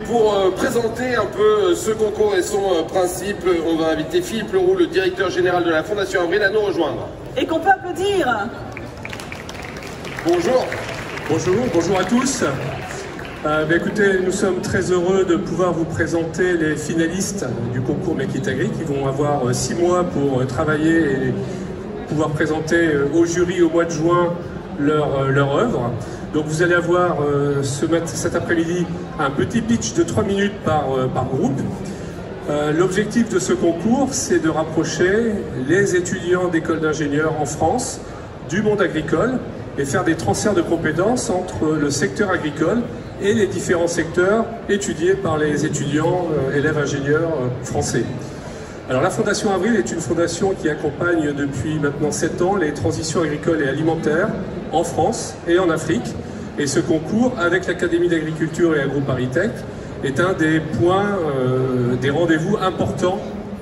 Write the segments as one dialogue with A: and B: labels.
A: Pour présenter un peu ce concours et son principe, on va inviter Philippe Leroux, le directeur général de la Fondation Avril, à nous rejoindre.
B: Et qu'on peut applaudir.
A: Bonjour.
C: Bonjour à tous. Écoutez, nous sommes très heureux de pouvoir vous présenter les finalistes du concours Make It Agri qui vont avoir 6 mois pour travailler et pouvoir présenter au jury au mois de juin leur œuvre. Donc vous allez avoir cet après-midi un petit pitch de 3 minutes par groupe. L'objectif de ce concours, c'est de rapprocher les étudiants d'écoles d'ingénieurs en France du monde agricole et faire des transferts de compétences entre le secteur agricole et les différents secteurs étudiés par les étudiants élèves ingénieurs français. Alors la Fondation Avril est une fondation qui accompagne depuis maintenant 7 ans les transitions agricoles et alimentaires en France et en Afrique. Et ce concours, avec l'Académie d'agriculture et AgroParisTech, est un des points, des rendez-vous importants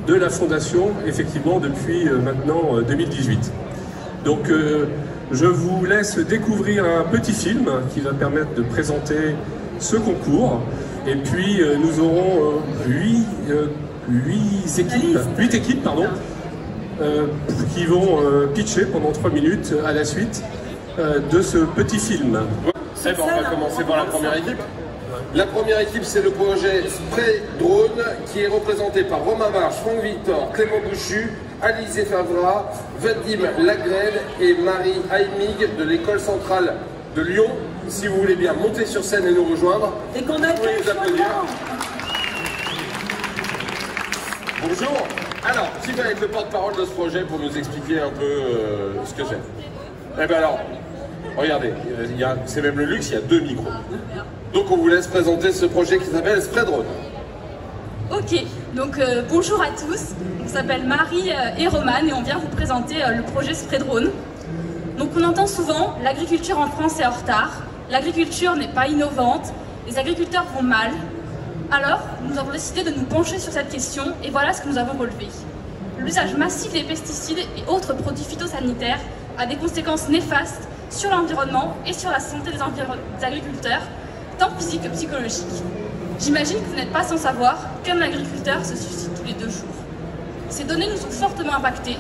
C: de la Fondation, effectivement, depuis maintenant 2018. Donc je vous laisse découvrir un petit film qui va permettre de présenter ce concours. Et puis nous aurons 8 équipes qui vont pitcher pendant 3 minutes à la suite de ce petit film.
A: Eh ben, on va commencer par la première équipe. La première équipe, c'est le projet Spray Drone qui est représenté par Romain Marche, Franck Victor, Clément Bouchu, Alizé Favra, Vadim Lagrève et Marie Haimig de l'école centrale de Lyon. Si vous voulez bien monter sur scène et nous rejoindre.
B: Et qu'on a
A: les applaudir. Bonjour. Alors, qui va être le porte-parole de ce projet pour nous expliquer un peu ce que c'est? Eh bien alors, regardez, c'est même le luxe, il y a 2 micros. Donc on vous laisse présenter ce projet qui s'appelle Spray Drone.
D: Ok, donc bonjour à tous, on s'appelle Marie et Romane et on vient vous présenter le projet Spray Drone. Donc on entend souvent, l'agriculture en France est en retard, l'agriculture n'est pas innovante, les agriculteurs vont mal. Alors, nous avons décidé de nous pencher sur cette question et voilà ce que nous avons relevé. L'usage massif des pesticides et autres produits phytosanitaires a des conséquences néfastes sur l'environnement et sur la santé des agriculteurs, tant physique que psychologique. J'imagine que vous n'êtes pas sans savoir qu'un agriculteur se suicide tous les 2 jours. Ces données nous ont fortement impactés.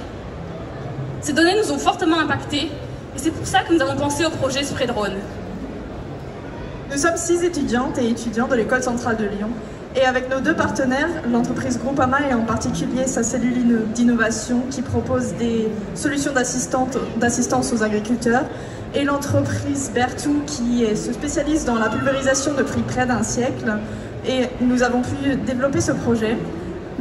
D: Et c'est pour ça que nous avons pensé au projet Spray Drone.
E: Nous sommes 6 étudiantes et étudiants de l'école centrale de Lyon. Et avec nos 2 partenaires, l'entreprise Groupama et en particulier sa cellule d'innovation qui propose des solutions d'assistance aux agriculteurs, et l'entreprise Bertou qui se spécialise dans la pulvérisation depuis près d'1 siècle. Et nous avons pu développer ce projet.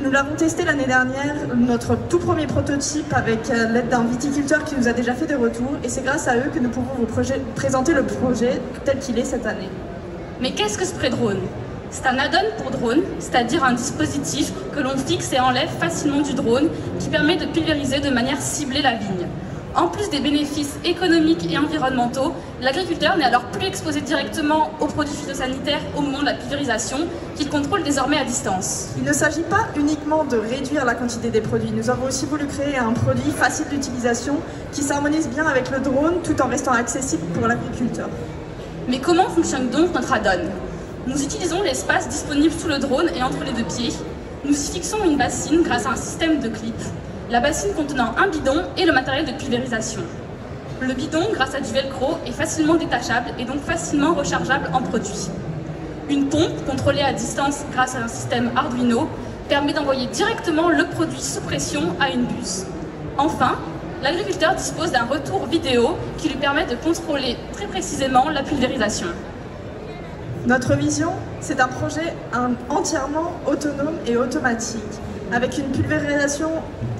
E: Nous l'avons testé l'année dernière, notre tout premier prototype avec l'aide d'un viticulteur qui nous a déjà fait des retours. Et c'est grâce à eux que nous pouvons vous présenter le projet tel qu'il est cette année.
D: Mais qu'est-ce que Spray Drone? C'est un add-on pour drone, c'est-à-dire un dispositif que l'on fixe et enlève facilement du drone qui permet de pulvériser de manière ciblée la vigne. En plus des bénéfices économiques et environnementaux, l'agriculteur n'est alors plus exposé directement aux produits phytosanitaires au moment de la pulvérisation, qu'il contrôle désormais à distance.
E: Il ne s'agit pas uniquement de réduire la quantité des produits. Nous avons aussi voulu créer un produit facile d'utilisation qui s'harmonise bien avec le drone tout en restant accessible pour l'agriculteur.
D: Mais comment fonctionne donc notre add-on? Nous utilisons l'espace disponible sous le drone et entre les 2 pieds. Nous y fixons une bassine grâce à un système de clips. La bassine contenant un bidon et le matériel de pulvérisation. Le bidon, grâce à du velcro, est facilement détachable et donc facilement rechargeable en produit. Une pompe, contrôlée à distance grâce à un système Arduino, permet d'envoyer directement le produit sous pression à une buse. Enfin, l'agriculteur dispose d'un retour vidéo qui lui permet de contrôler très précisément la pulvérisation.
E: Notre vision, c'est un projet entièrement autonome et automatique, avec une pulvérisation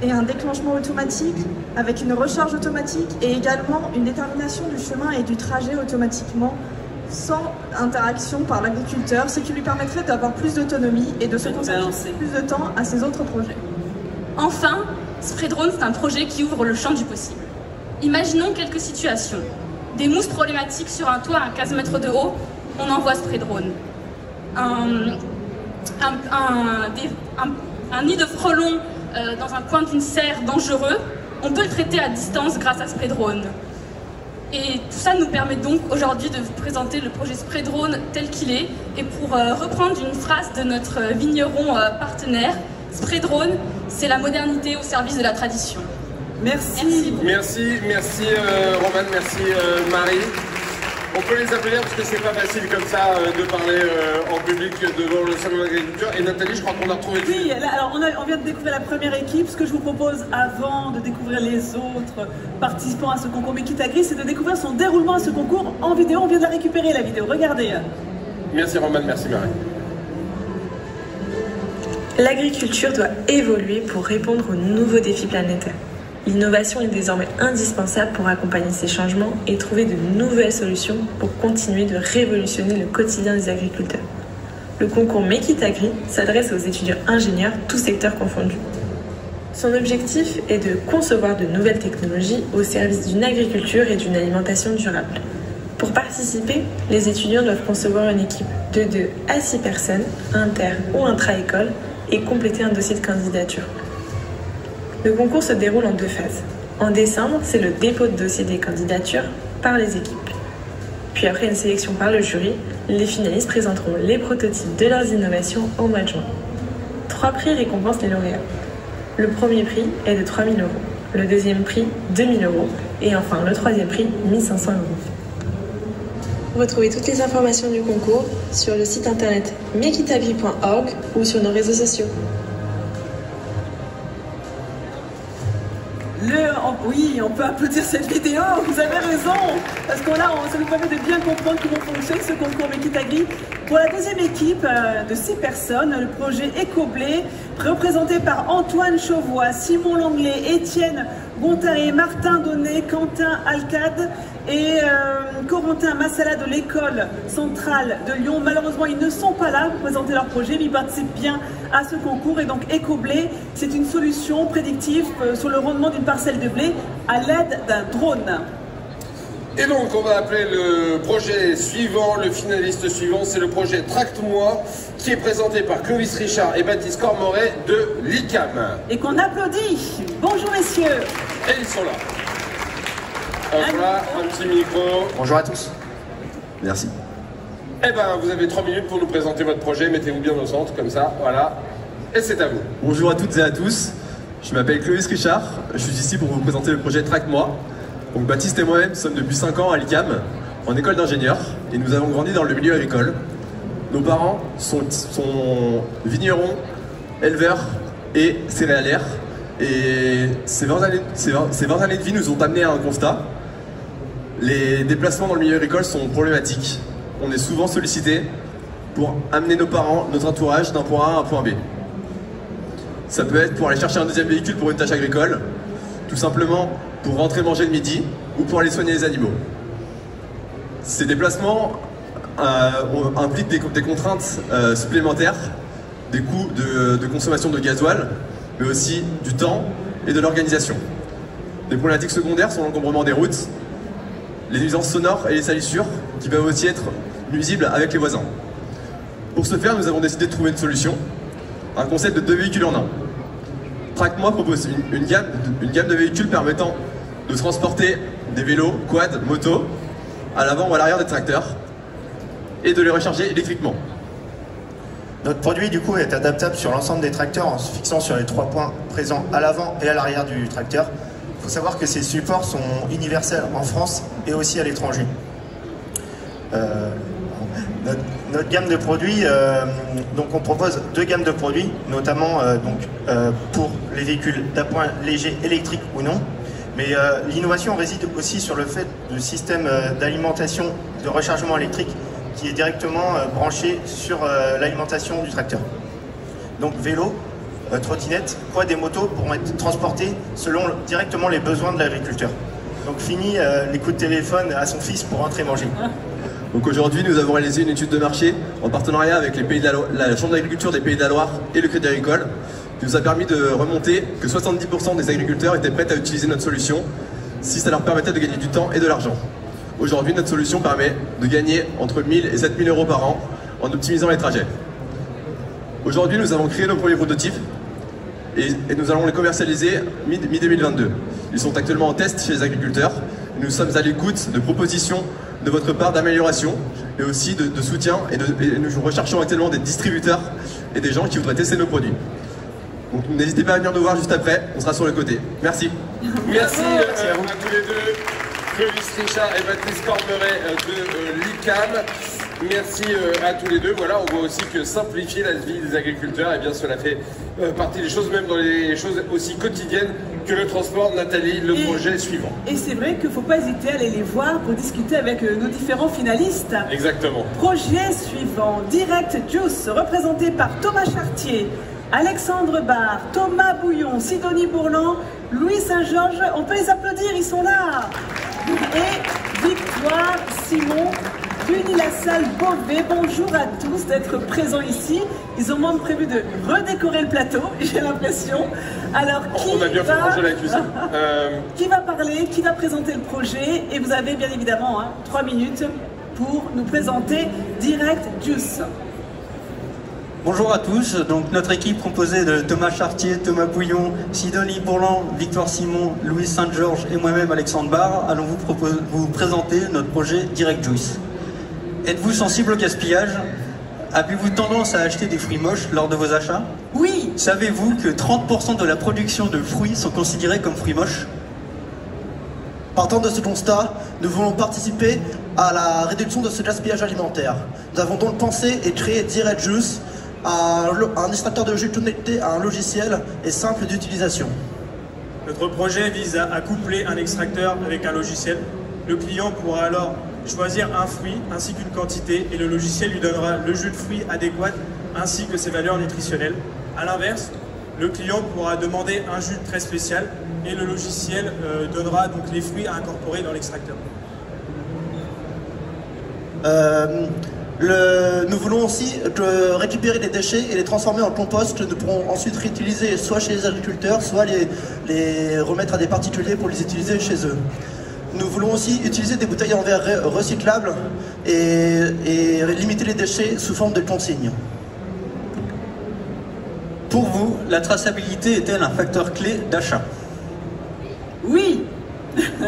E: et un déclenchement automatique, avec une recharge automatique et également une détermination du chemin et du trajet automatiquement, sans interaction par l'agriculteur, ce qui lui permettrait d'avoir plus d'autonomie et de se consacrer plus de temps à ses autres projets.
D: Enfin, Spray Drone, c'est un projet qui ouvre le champ du possible. Imaginons quelques situations. Des mousses problématiques sur un toit à 15 mètres de haut, on envoie Spray Drone. Un nid de frelons dans un coin d'une serre dangereux, on peut le traiter à distance grâce à Spray Drone. Et tout ça nous permet donc aujourd'hui de vous présenter le projet Spray Drone tel qu'il est. Et pour reprendre une phrase de notre vigneron partenaire, Spray Drone, c'est la modernité au service de la tradition.
E: Merci.
A: Merci Romane, merci Marie. On peut les applaudir parce que c'est pas facile comme ça de parler en public devant le salon de l'agriculture. Et Nathalie, je crois qu'on a retrouvé...
B: Oui, là, alors on vient de découvrir la première équipe. Ce que je vous propose avant de découvrir les autres participants à ce concours Make It Agri, c'est de découvrir son déroulement à ce concours en vidéo. On vient de la récupérer, la vidéo. Regardez.
A: Merci Romane, merci Marie.
F: L'agriculture doit évoluer pour répondre aux nouveaux défis planétaires. L'innovation est désormais indispensable pour accompagner ces changements et trouver de nouvelles solutions pour continuer de révolutionner le quotidien des agriculteurs. Le concours Make It Agri s'adresse aux étudiants ingénieurs, tous secteurs confondus. Son objectif est de concevoir de nouvelles technologies au service d'une agriculture et d'une alimentation durable. Pour participer, les étudiants doivent concevoir une équipe de 2 à 6 personnes, inter ou intra-école, et compléter un dossier de candidature. Le concours se déroule en 2 phases. En décembre, c'est le dépôt de dossier des candidatures par les équipes. Puis après une sélection par le jury, les finalistes présenteront les prototypes de leurs innovations en mois de juin. 3 prix récompensent les lauréats. Le premier prix est de 3 000 €, le deuxième prix 2 000 € et enfin le troisième prix 1 500 €. Retrouvez toutes les informations du concours sur le site internet makeitagri.org ou sur nos réseaux sociaux.
B: Oui, on peut applaudir cette vidéo, vous avez raison, parce que là, ça nous permet de bien comprendre comment fonctionne ce concours Make It Agri. Pour la deuxième équipe de 6 personnes, le projet Écoblé, représenté par Antoine Chauvois, Simon Langlais, Étienne Gontarié, Martin Donnet, Quentin Alcade et Corentin Massala de l'école centrale de Lyon. Malheureusement, ils ne sont pas là pour présenter leur projet, mais ils participent bien à ce concours. Et donc, Écoblé, c'est une solution prédictive sur le rendement d'une parcelle de blé à l'aide d'un drone.
A: Et donc, on va appeler le projet suivant, le finaliste suivant, c'est le projet Tracte-moi, qui est présenté par Clovis Richard et Baptiste Cormoret de l'ICAM.
B: Et qu'on applaudit. Bonjour messieurs.
A: Et ils sont là. Voilà, un petit micro.
G: Bonjour à tous. Merci.
A: Eh ben, vous avez 3 minutes pour nous présenter votre projet. Mettez-vous bien au centre, comme ça, voilà. Et c'est à vous.
G: Bonjour à toutes et à tous. Je m'appelle Clovis Richard. Je suis ici pour vous présenter le projet Tracte-moi. Donc Baptiste et moi-même sommes depuis 5 ans à l'ICAM, en école d'ingénieur, et nous avons grandi dans le milieu agricole. Nos parents sont vignerons, éleveurs et céréalières. Et ces 20 années de vie nous ont amenés à un constat. Les déplacements dans le milieu agricole sont problématiques. On est souvent sollicité pour amener nos parents, notre entourage d'un point A à un point B. Ça peut être pour aller chercher un deuxième véhicule pour une tâche agricole, tout simplement pour rentrer manger le midi ou pour aller soigner les animaux. Ces déplacements impliquent des contraintes supplémentaires, des coûts de consommation de gasoil, mais aussi du temps et de l'organisation. Des problématiques secondaires sont l'encombrement des routes, les nuisances sonores et les salissures qui peuvent aussi être nuisibles avec les voisins. Pour ce faire, nous avons décidé de trouver une solution, un concept de 2 véhicules en un. Tracte-moi propose une gamme de véhicules permettant de transporter des vélos, quads, motos, à l'avant ou à l'arrière des tracteurs et de les recharger électriquement.
H: Notre produit du coup est adaptable sur l'ensemble des tracteurs en se fixant sur les 3 points présents à l'avant et à l'arrière du tracteur. Il faut savoir que ces supports sont universels en France et aussi à l'étranger. Notre gamme de produits, donc on propose 2 gammes de produits, notamment pour les véhicules d'appoint léger électrique ou non. Mais l'innovation réside aussi sur le fait du système d'alimentation de rechargement électrique qui est directement branché sur l'alimentation du tracteur. Donc vélo, trottinette, quad et motos pourront être transportés selon directement les besoins de l'agriculteur. Donc fini les coups de téléphone à son fils pour rentrer manger.
G: Donc aujourd'hui, nous avons réalisé une étude de marché en partenariat avec les pays de la Chambre d'agriculture des Pays de la Loire et le Crédit Agricole, qui nous a permis de remonter que 70% des agriculteurs étaient prêts à utiliser notre solution si ça leur permettait de gagner du temps et de l'argent. Aujourd'hui, notre solution permet de gagner entre 1 000 et 7 000 € par an en optimisant les trajets. Aujourd'hui, nous avons créé nos premiers prototypes et nous allons les commercialiser mi-2022. Ils sont actuellement en test chez les agriculteurs. Nous sommes à l'écoute de propositions de votre part d'amélioration, et aussi de soutien, et nous recherchons actuellement des distributeurs et des gens qui voudraient tester nos produits. Donc n'hésitez pas à venir nous voir juste après, on sera sur le côté. Merci.
A: Merci à tous les deux, Clovis Richard et Baptiste Cormeret de l'ICAM. Merci à tous les deux. Voilà, on voit aussi que simplifier la vie des agriculteurs, et bien cela fait partie des choses, même dans les choses aussi quotidiennes que le transport. Nathalie, le projet suivant. Et c'est vrai qu'il ne faut pas hésiter à aller les voir pour discuter avec nos différents finalistes. Exactement. Projet suivant, Direct Juice, représenté par Thomas Chartier, Alexandre Barre, Thomas Bouillon, Sidonie Bourlan, Louis Saint-Georges. On peut les applaudir, ils sont là. Et Victoire Simon d'Unilassal Beauvais. Bonjour à tous d'être présents ici. Ils ont même prévu de redécorer le plateau, j'ai l'impression. Alors, on a bien fait manger la cuisine. Qui va parler, qui va présenter le projet? Et vous avez bien évidemment 3 minutes pour nous présenter Direct Juice.
I: Bonjour à tous, donc notre équipe composée de Thomas Chartier, Thomas Bouillon, Sidonie Bourlan, Victoire Simon, Louis Saint-Georges et moi-même Alexandre Barre allons vous présenter notre projet Direct Juice. Êtes-vous sensible au gaspillage? Avez-vous tendance à acheter des fruits moches lors de vos achats?
B: Oui.
I: Savez-vous que 30% de la production de fruits sont considérés comme fruits moches?
J: Partant de ce constat, nous voulons participer à la réduction de ce gaspillage alimentaire. Nous avons donc pensé et créé Direct Juice, un extracteur de jus connecté à un logiciel et simple d'utilisation.
K: Notre projet vise à coupler un extracteur avec un logiciel. Le client pourra alors choisir un fruit ainsi qu'une quantité et le logiciel lui donnera le jus de fruit adéquat ainsi que ses valeurs nutritionnelles. A l'inverse, le client pourra demander un jus très spécial et le logiciel donnera donc les fruits à incorporer dans l'extracteur.
J: Nous voulons aussi récupérer les déchets et les transformer en compost que nous pourrons ensuite réutiliser soit chez les agriculteurs, soit les remettre à des particuliers pour les utiliser chez eux. Nous voulons aussi utiliser des bouteilles en verre recyclables et limiter les déchets sous forme de consignes.
I: Pour vous, la traçabilité est-elle un facteur clé d'achat?
B: Oui.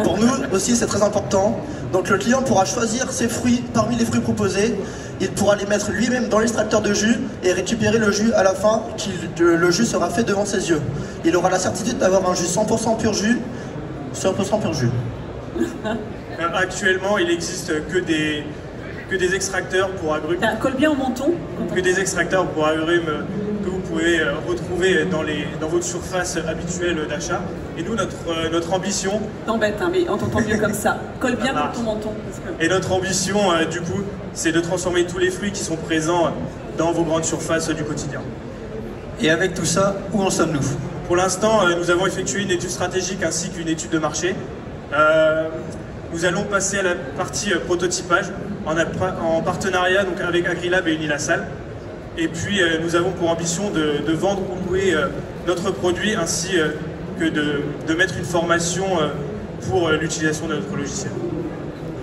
J: Pour nous aussi, c'est très important. Donc le client pourra choisir ses fruits parmi les fruits proposés. Il pourra les mettre lui-même dans l'extracteur de jus et récupérer le jus à la fin. Le jus sera fait devant ses yeux. Il aura la certitude d'avoir un jus 100% pur jus. 100% pur jus.
K: Actuellement, il n'existe que des extracteurs pour agrumes.
B: Colle bien au menton.
K: Que des extracteurs pour agrumes que vous pouvez retrouver dans votre surface habituelle d'achat. Et nous, notre ambition...
B: T'embête, hein, mais on t'entend mieux comme ça. Colle bien pour ton menton.
K: Et notre ambition, du coup, c'est de transformer tous les fruits qui sont présents dans vos grandes surfaces du quotidien.
I: Et avec tout ça, où en sommes-nous?
K: Pour l'instant, nous avons effectué une étude stratégique ainsi qu'une étude de marché. Nous allons passer à la partie prototypage en partenariat donc, avec Agrilab et Unilassal. Et puis nous avons pour ambition de vendre ou louer notre produit ainsi que de mettre une formation pour l'utilisation de notre logiciel.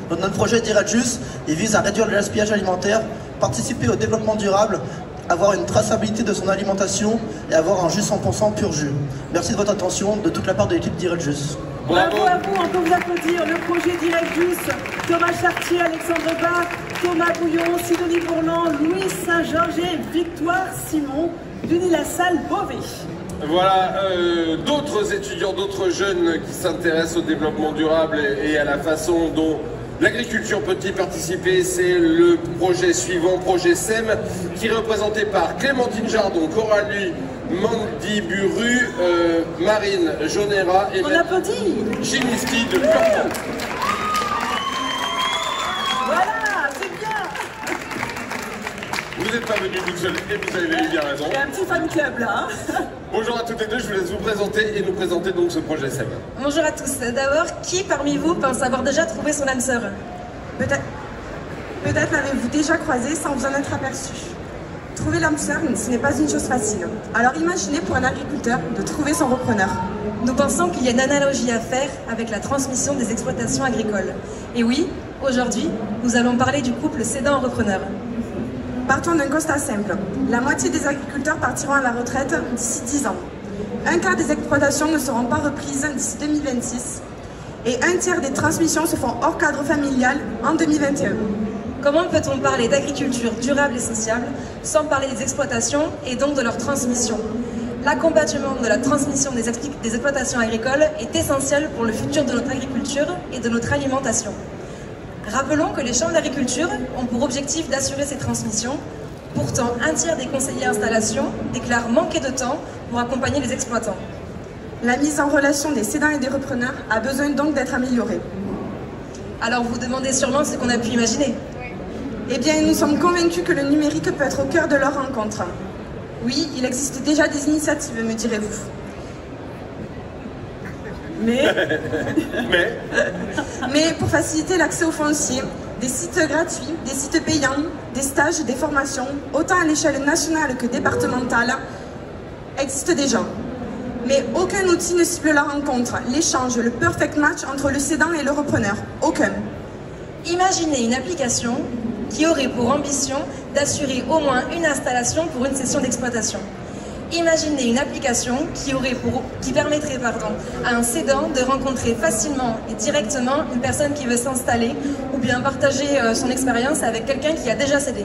J: Donc, notre projet Direct Juice, il vise à réduire le gaspillage alimentaire, participer au développement durable, avoir une traçabilité de son alimentation et avoir un jus 100% pur jus. Merci de votre attention de toute la part de l'équipe Direct Juice.
B: Bravo à vous, on peut vous applaudir. Le projet Direct Juice, Thomas Chartier, Alexandre Barre, Thomas Bouillon, Sidonie Bourlan, Louis Saint-Georges et Victoire Simon d'Unilassal Beauvais. Voilà, d'autres étudiants, d'autres jeunes qui s'intéressent au développement durable et à la façon dont l'agriculture peut y participer. C'est le projet suivant, projet SEM, qui est représenté par Clémentine Jardon, Coralie Mandiburu, Marine Jonera et Chimiski de Purpont. Voilà, c'est bien. Vous n'êtes pas venus toute seule et vous avez bien raison. Il y a un petit fan club là. Bonjour à toutes les deux, je vous laisse vous présenter et nous présenter donc ce projet SEM.
L: Bonjour à tous. D'abord, qui parmi vous pense avoir déjà trouvé son âme sœur?
E: Peut-être l'avez-vous déjà croisé sans vous en être aperçu. Trouver l'âme sœur, ce n'est pas une chose facile. Alors imaginez pour un agriculteur de trouver son repreneur.
L: Nous pensons qu'il y a une analogie à faire avec la transmission des exploitations agricoles. Et oui, aujourd'hui, nous allons parler du couple cédant-repreneur.
E: Partons d'un constat simple. La moitié des agriculteurs partiront à la retraite d'ici 10 ans. Un quart des exploitations ne seront pas reprises d'ici 2026. et un tiers des transmissions se font hors cadre familial en 2021.
L: Comment peut-on parler d'agriculture durable et sociale sans parler des exploitations et donc de leur transmission? L'accompagnement de la transmission des exploitations agricoles est essentiel pour le futur de notre agriculture et de notre alimentation. Rappelons que les chambres d'agriculture ont pour objectif d'assurer ces transmissions. Pourtant, un tiers des conseillers installation déclarent manquer de temps pour accompagner les exploitants.
E: La mise en relation des cédants et des repreneurs a besoin donc d'être améliorée.
L: Alors vous demandez sûrement ce qu'on a pu imaginer.
E: Eh bien, nous sommes convaincus que le numérique peut être au cœur de leur rencontre. Oui, il existe déjà des initiatives, me direz-vous. Mais pour faciliter l'accès au foncier, des sites gratuits, des sites payants, des stages, des formations, autant à l'échelle nationale que départementale, existent déjà. Mais aucun outil ne cible la rencontre, l'échange, le perfect match entre le cédant et le repreneur. Aucun.
L: Imaginez une application qui aurait pour ambition d'assurer au moins une installation pour une session d'exploitation. Imaginez une application qui permettrait à un cédant de rencontrer facilement et directement une personne qui veut s'installer ou bien partager son expérience avec quelqu'un qui a déjà cédé.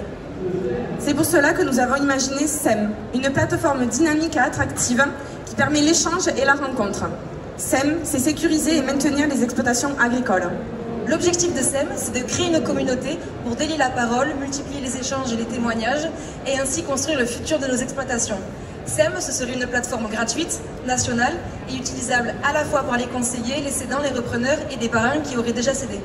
E: C'est pour cela que nous avons imaginé SEM, une plateforme dynamique et attractive qui permet l'échange et la rencontre. SEM, c'est sécuriser et maintenir les exploitations agricoles.
L: L'objectif de SEM, c'est de créer une communauté pour délier la parole, multiplier les échanges et les témoignages et ainsi construire le futur de nos exploitations. SEM, ce serait une plateforme gratuite, nationale et utilisable à la fois par les conseillers, les cédants, les repreneurs et des parrains qui auraient déjà cédé.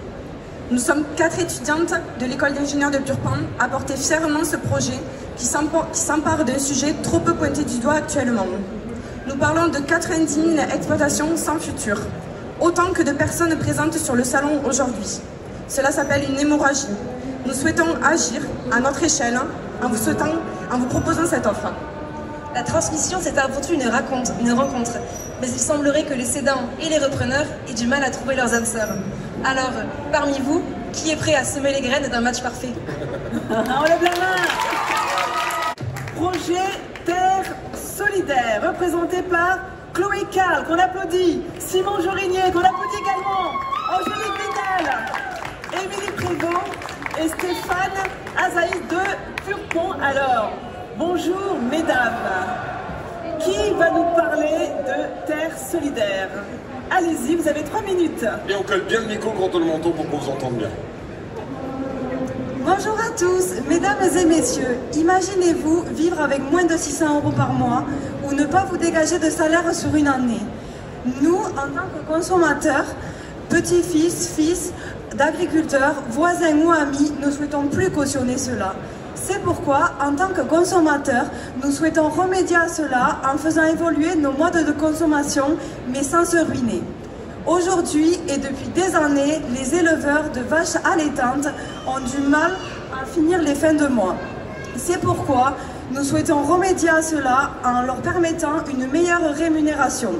E: Nous sommes 4 étudiantes de l'école d'ingénieurs de Purpan à porter fièrement ce projet qui s'empare d'un sujet trop peu pointé du doigt actuellement. Nous parlons de 90 000 exploitations sans futur, autant que de personnes présentes sur le salon aujourd'hui. Cela s'appelle une hémorragie. Nous souhaitons agir à notre échelle en vous proposant cette offre.
L: La transmission, c'est avant tout une rencontre, mais il semblerait que les cédants et les repreneurs aient du mal à trouver leurs âmes sœurs. Alors, parmi vous, qui est prêt à semer les graines d'un match parfait?
B: On lève la main. Projet Terre Solidaire, représenté par Chloé Carl, qu'on applaudit, Simon Jorigné, qu'on applaudit également, Angélique Vidal, Émilie Prévost et Stéphane Azaïs de Purpan. Alors, bonjour mesdames, qui va nous parler de Terre Solidaire? Allez-y, vous avez 3 minutes.
A: Et on colle bien le micro contre le menton pour qu'on vous entende bien.
M: Bonjour à tous, mesdames et messieurs, imaginez-vous vivre avec moins de 600 € par mois ou ne pas vous dégager de salaire sur une année. Nous, en tant que consommateurs, petits-fils, fils d'agriculteurs, voisins ou amis, ne souhaitons plus cautionner cela. C'est pourquoi, en tant que consommateurs, nous souhaitons remédier à cela en faisant évoluer nos modes de consommation, mais sans se ruiner. Aujourd'hui et depuis des années, les éleveurs de vaches allaitantes ont du mal à finir les fins de mois. C'est pourquoi nous souhaitons remédier à cela en leur permettant une meilleure rémunération.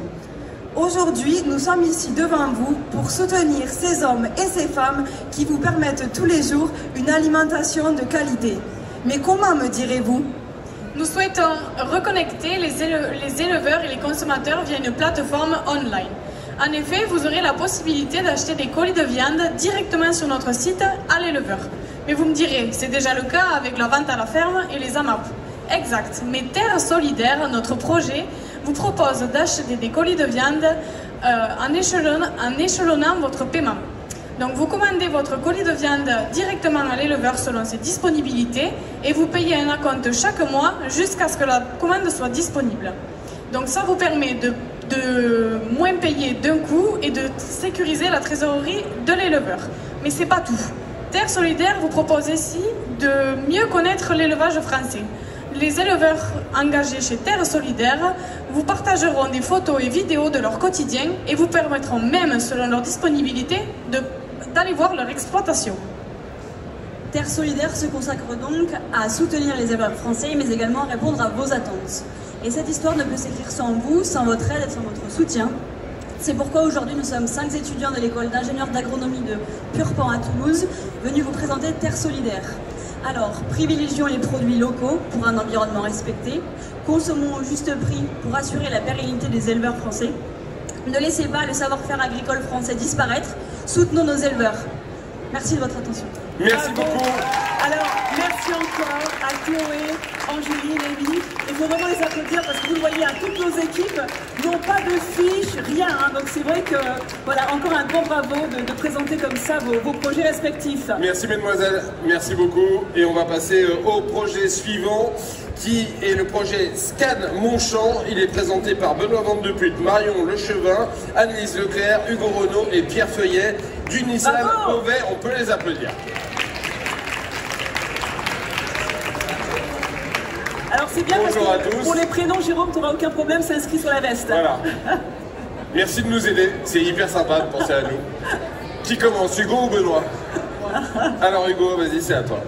M: Aujourd'hui, nous sommes ici devant vous pour soutenir ces hommes et ces femmes qui vous permettent tous les jours une alimentation de qualité. Mais comment, me direz-vous?
D: Nous souhaitons reconnecter les éleveurs et les consommateurs via une plateforme online. En effet, vous aurez la possibilité d'acheter des colis de viande directement sur notre site à l'éleveur. Mais vous me direz, c'est déjà le cas avec la vente à la ferme et les AMAP. Exact, mais Terre Solidaire, notre projet, vous propose d'acheter des colis de viande en échelonnant votre paiement. Donc vous commandez votre colis de viande directement à l'éleveur selon ses disponibilités et vous payez un acompte chaque mois jusqu'à ce que la commande soit disponible. Donc ça vous permet de moins payer d'un coup et de sécuriser la trésorerie de l'éleveur. Mais c'est pas tout. Terre Solidaire vous propose ici de mieux connaître l'élevage français. Les éleveurs engagés chez Terre Solidaire vous partageront des photos et vidéos de leur quotidien et vous permettront même, selon leur disponibilité, d'aller voir leur exploitation.
N: Terre Solidaire se consacre donc à soutenir les éleveurs français, mais également à répondre à vos attentes. Et cette histoire ne peut s'écrire sans vous, sans votre aide et sans votre soutien. C'est pourquoi aujourd'hui nous sommes 5 étudiants de l'école d'ingénieurs d'agronomie de Purpan à Toulouse, venus vous présenter Terre Solidaire. Alors, privilégions les produits locaux pour un environnement respecté, consommons au juste prix pour assurer la pérennité des éleveurs français, Ne laissez pas le savoir-faire agricole français disparaître. Soutenons nos éleveurs. Merci de votre attention.
A: Merci beaucoup.
B: Alors, merci encore à Chloé, Angéline, Émilie. Il faut vraiment les applaudir parce que vous le voyez, hein, toutes nos équipes n'ont pas de fiches, rien. Hein, donc c'est vrai que, voilà, encore un grand bravo de présenter comme ça vos projets respectifs.
A: Merci mesdemoiselles, merci beaucoup. Et on va passer au projet suivant, qui est le projet Scan Montchamp. Il est présenté par Benoît Vandeput, Marion Lechevin, Annelise Leclerc, Hugo Renaud et Pierre Feuillet d'Unisal Beauvais. On peut les applaudir.
B: Alors c'est bien
A: Bonjour
B: parce que
A: à tous.
B: Pour les prénoms, Jérôme, tu n'auras aucun problème, c'est inscrit sur la veste.
A: Voilà. Merci de nous aider, c'est hyper sympa de penser à nous. Qui commence, Hugo ou Benoît? Alors Hugo, vas-y, c'est à toi.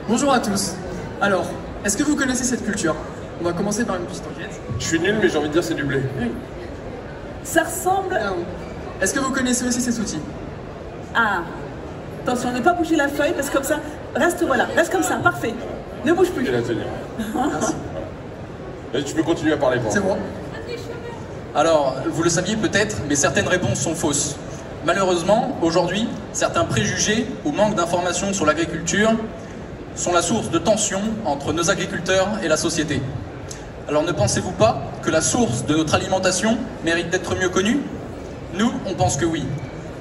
O: Bonjour à tous. Alors, est-ce que vous connaissez cette culture? On va commencer par une petite enquête.
A: Je suis nul, mais j'ai envie de dire c'est du blé.
B: Oui. Ça ressemble...
O: Est-ce que vous connaissez aussi cet outil?
B: Ah, attention, ne pas bouger la feuille, parce que comme ça, reste comme ça, parfait. Ne bouge plus.
A: Je vais la tenir. Merci. Et tu peux continuer à parler.
O: C'est bon.
P: Alors, vous le saviez peut-être, mais certaines réponses sont fausses. Malheureusement, aujourd'hui, certains préjugés ou manque d'informations sur l'agriculture sont la source de tensions entre nos agriculteurs et la société. Alors ne pensez-vous pas que la source de notre alimentation mérite d'être mieux connue? Nous, on pense que oui,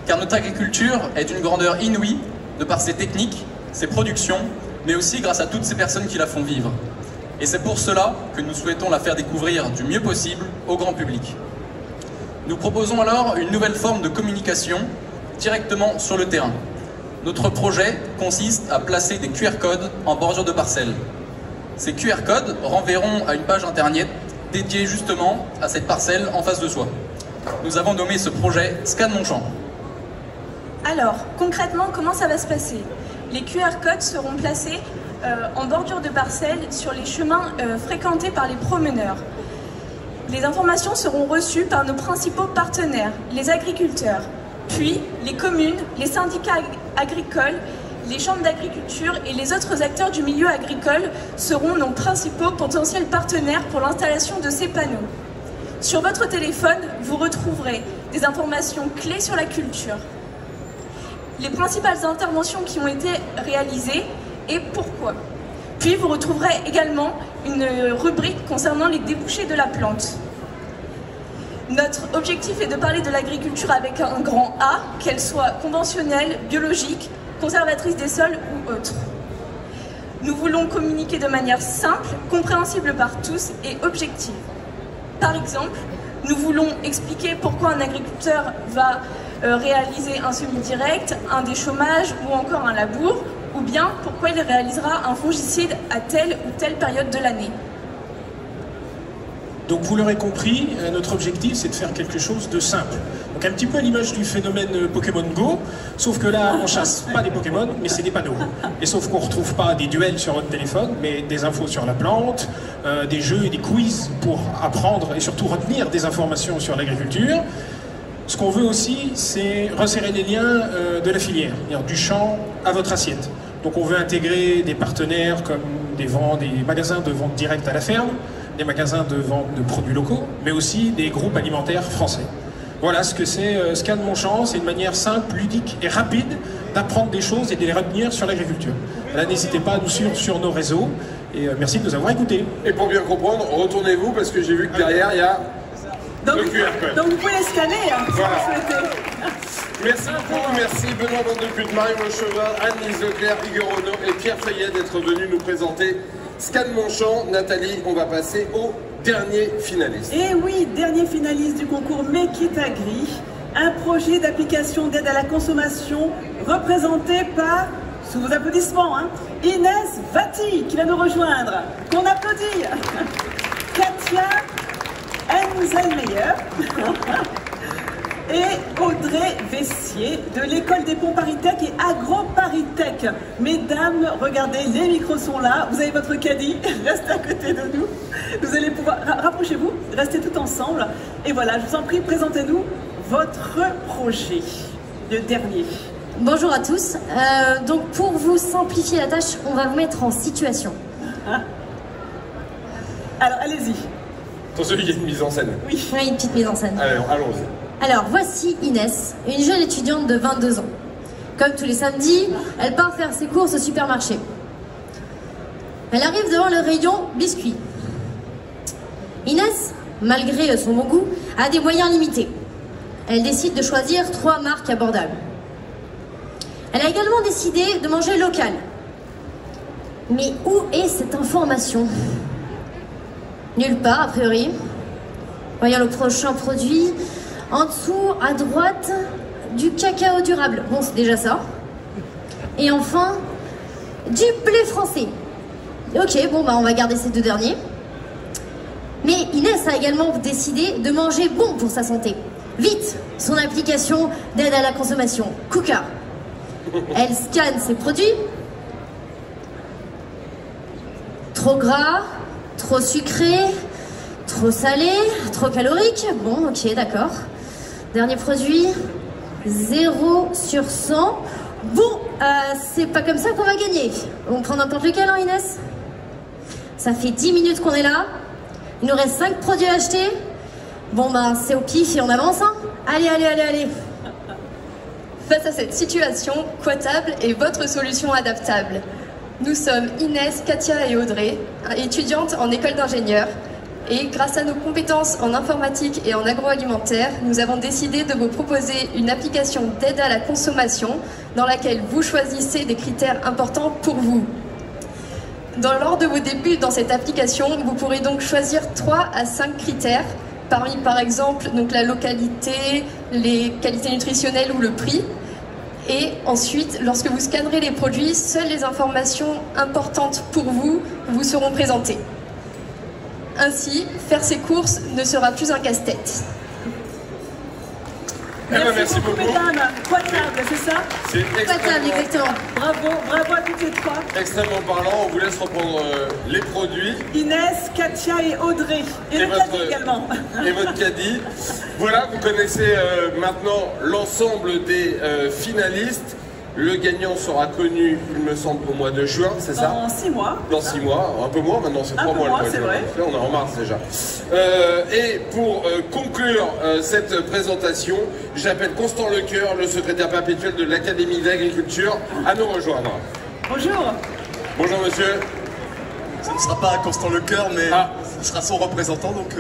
P: car notre agriculture est d'une grandeur inouïe de par ses techniques, ses productions, mais aussi grâce à toutes ces personnes qui la font vivre. Et c'est pour cela que nous souhaitons la faire découvrir du mieux possible au grand public. Nous proposons alors une nouvelle forme de communication directement sur le terrain. Notre projet consiste à placer des QR codes en bordure de parcelles. Ces QR codes renverront à une page internet dédiée justement à cette parcelle en face de soi. Nous avons nommé ce projet Scan Montchamp.
E: Alors, concrètement, comment ça va se passer? Les QR codes seront placés en bordure de parcelles sur les chemins fréquentés par les promeneurs. Les informations seront reçues par nos principaux partenaires, les agriculteurs, puis les communes, les syndicats agricoles, les chambres d'agriculture et les autres acteurs du milieu agricole seront nos principaux potentiels partenaires pour l'installation de ces panneaux. Sur votre téléphone, vous retrouverez des informations clés sur la culture, les principales interventions qui ont été réalisées et pourquoi. Puis vous retrouverez également une rubrique concernant les débouchés de la plante. Notre objectif est de parler de l'agriculture avec un grand A, qu'elle soit conventionnelle, biologique, conservatrice des sols ou autre. Nous voulons communiquer de manière simple, compréhensible par tous et objective. Par exemple, nous voulons expliquer pourquoi un agriculteur va réaliser un semi-direct, un déchômage ou encore un labour, ou bien pourquoi il réalisera un fongicide à telle ou telle période de l'année.
Q: Donc vous l'aurez compris, notre objectif c'est de faire quelque chose de simple. Donc un petit peu à l'image du phénomène Pokémon Go, sauf que là on chasse pas des Pokémon, mais c'est des panneaux. Et sauf qu'on ne retrouve pas des duels sur votre téléphone, mais des infos sur la plante, des jeux et des quiz pour apprendre et surtout retenir des informations sur l'agriculture. Ce qu'on veut aussi, c'est resserrer les liens de la filière, c'est-à-dire du champ à votre assiette. Donc on veut intégrer des partenaires comme des magasins de vente directe à la ferme, des magasins de vente de produits locaux, mais aussi des groupes alimentaires français. Voilà ce que c'est Scan Montchamp, c'est une manière simple, ludique et rapide d'apprendre des choses et de les retenir sur l'agriculture. Là, n'hésitez pas à nous suivre sur nos réseaux et merci de nous avoir écoutés.
A: Et pour bien comprendre, retournez-vous parce que j'ai vu que derrière il y a le QR code.
B: Donc vous pouvez les scanner, hein, si
A: voilà.
B: vous souhaitez.
A: Merci beaucoup, merci Benoît Vandeput, Marion Lechevin, Annelise Leclerc, Hugo Renaud et Pierre Feuillet d'être venus nous présenter Scan Montchamp. Nathalie, on va passer au dernier finaliste.
B: Et oui, dernier finaliste du concours Make It Agri, un projet d'application d'aide à la consommation représenté par, sous vos applaudissements, hein, Inès Vati qui va nous rejoindre. Qu'on applaudit. Katia Enzelmeyer et Audrey Vessier de l'école des ponts Paritech et AgroParisTech. Mesdames, regardez, les micros sont là, vous avez votre caddie, restez à côté de nous. Vous allez pouvoir, rapprochez-vous, restez tout ensemble. Et voilà, je vous en prie, présentez-nous votre projet, le dernier.
R: Bonjour à tous. Donc pour vous simplifier la tâche, on va vous mettre en situation.
B: Alors allez-y.
A: Attention, il y a une mise en scène.
R: Oui, une petite mise en scène.
A: Allez, allons-y.
R: Alors, voici Inès, une jeune étudiante de 22 ans. Comme tous les samedis, elle part faire ses courses au supermarché. Elle arrive devant le rayon biscuits. Inès, malgré son bon goût, a des moyens limités. Elle décide de choisir 3 marques abordables. Elle a également décidé de manger local. Mais où est cette information? Nulle part, a priori. Voyons le prochain produit. En dessous, à droite, du cacao durable. Bon, c'est déjà ça. Et enfin, du blé français. Ok, bon, bah on va garder ces 2 derniers. Mais Inès a également décidé de manger bon pour sa santé. Vite, son application d'aide à la consommation, KUKA. Elle scanne ses produits. Trop gras, trop sucré, trop salé, trop calorique. Bon, ok, d'accord. Dernier produit, 0 sur 100. Bon, c'est pas comme ça qu'on va gagner. On prend n'importe lequel, hein, Inès? Ça fait 10 minutes qu'on est là. Il nous reste 5 produits à acheter. Bon, ben, c'est au pif et on avance, hein. Allez, allez, allez, allez.
L: Face à cette situation, Quotable est votre solution adaptable. Nous sommes Inès, Katia et Audrey, étudiantes en école d'ingénieur. Et grâce à nos compétences en informatique et en agroalimentaire, nous avons décidé de vous proposer une application d'aide à la consommation dans laquelle vous choisissez des critères importants pour vous. Lors de vos débuts dans cette application, vous pourrez donc choisir 3 à 5 critères, parmi par exemple donc la localité, les qualités nutritionnelles ou le prix. Et ensuite, lorsque vous scannerez les produits, seules les informations importantes pour vous vous seront présentées. Ainsi, faire ses courses ne sera plus un casse-tête.
B: Merci beaucoup, mesdames. Quotable, c'est ça?
A: C'est
R: Quotable, exactement.
B: Bravo à toutes les 3.
A: Extrêmement parlant, on vous laisse reprendre les produits.
B: Inès, Katia et Audrey. Et le caddie également.
A: Et votre caddie. Voilà, vous connaissez maintenant l'ensemble des finalistes. Le gagnant sera connu, il me semble, au mois de juin, c'est ça?
B: Dans 6 mois.
A: Dans 6 mois, un peu moins maintenant, c'est 3 mois.
B: C'est vrai.
A: On est en mars déjà. Et pour conclure cette présentation, j'appelle Constant Lecoeur, le secrétaire perpétuel de l'Académie d'Agriculture, à nous rejoindre.
B: Bonjour.
A: Bonjour monsieur.
S: Ce ne sera pas Constant Lecoeur, mais ce sera son représentant. Donc,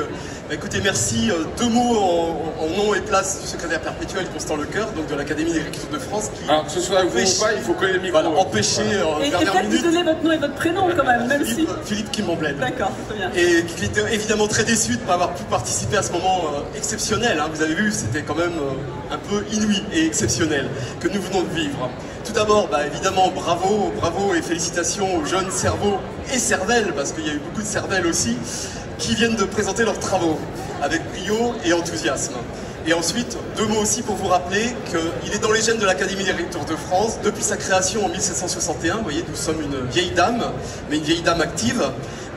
S: écoutez, merci. 2 mots en nom et place du secrétaire perpétuel Constant Lecoeur, donc de l'Académie d'Agriculture de France. Qui
A: alors que ce soit vous ou pas, il faut connaître le micro.
S: Voilà, empêcher
B: et peut-être vous donner votre nom et votre prénom quand même, même
S: Philippe, si... Philippe Kimemblène.
B: D'accord, très bien.
S: Et qui était évidemment très déçu de ne pas avoir pu participer à ce moment exceptionnel. Hein. Vous avez vu, c'était quand même un peu inouï et exceptionnel que nous venons de vivre. Tout d'abord, évidemment, bravo et félicitations aux jeunes cerveaux et cervelles, parce qu'il y a eu beaucoup de cervelles aussi, qui viennent de présenter leurs travaux avec brio et enthousiasme. Et ensuite, 2 mots aussi pour vous rappeler qu'il est dans les gènes de l'Académie d'Agriculture de France, depuis sa création en 1761, vous voyez, nous sommes une vieille dame, mais une vieille dame active,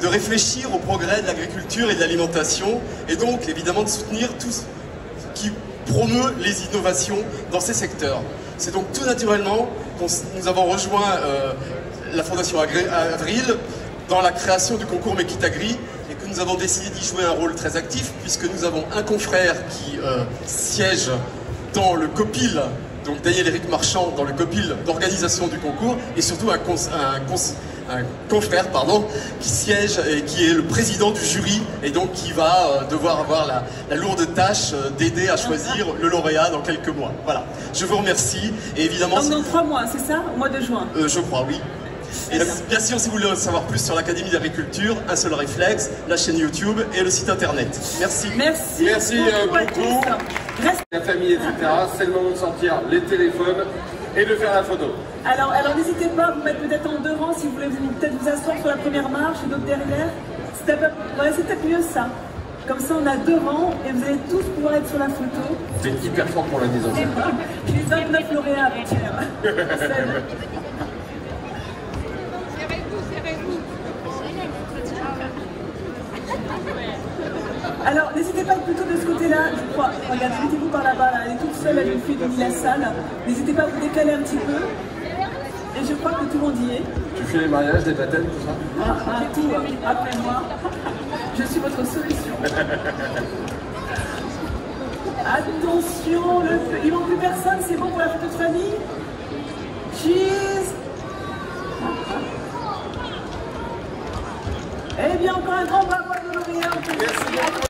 S: de réfléchir au progrès de l'agriculture et de l'alimentation, et donc évidemment de soutenir tout ce qui promeut les innovations dans ces secteurs. C'est donc tout naturellement que nous avons rejoint la Fondation Avril dans la création du concours Mekitagri et que nous avons décidé d'y jouer un rôle très actif puisque nous avons un confrère qui siège dans le COPIL, donc Daniel-Éric Marchand dans le COPIL d'organisation du concours et surtout un confrère qui siège et qui est le président du jury et donc qui va devoir avoir la lourde tâche d'aider à choisir le lauréat dans quelques mois. Voilà, je vous remercie et évidemment...
B: Donc dans 3 mois, c'est ça? Au mois de juin?
S: Je crois, oui. Et bien sûr, si vous voulez en savoir plus sur l'Académie d'Agriculture, un seul réflexe, la chaîne YouTube et le site internet. Merci.
B: Merci
A: beaucoup. La famille, etc. C'est le moment de sortir les téléphones et de faire la photo.
B: Alors n'hésitez pas à vous mettre peut-être en 2 rangs si vous voulez peut-être vous asseoir sur la première marche et d'autres derrière. C'est peut-être mieux ça. Comme ça, on a 2 rangs et vous allez tous pouvoir être sur la photo.
A: C'est hyper fort pour la mise en scène.
B: Les 29 lauréats avant-hier. Alors, n'hésitez pas à être plutôt de ce côté-là, je crois. Regardez, mettez-vous par là-bas, là. Elle est toute seule, elle nous fait de la salle. N'hésitez pas à vous décaler un petit peu. Et je crois que tout le monde y est.
A: Tu fais les mariages, les baptêmes, tout ça?
B: Tout, après moi. Je suis votre solution. Attention, il manque plus personne, c'est bon pour la photo de famille. Cheese. Eh bien, encore un grand bravo à nos lauréats.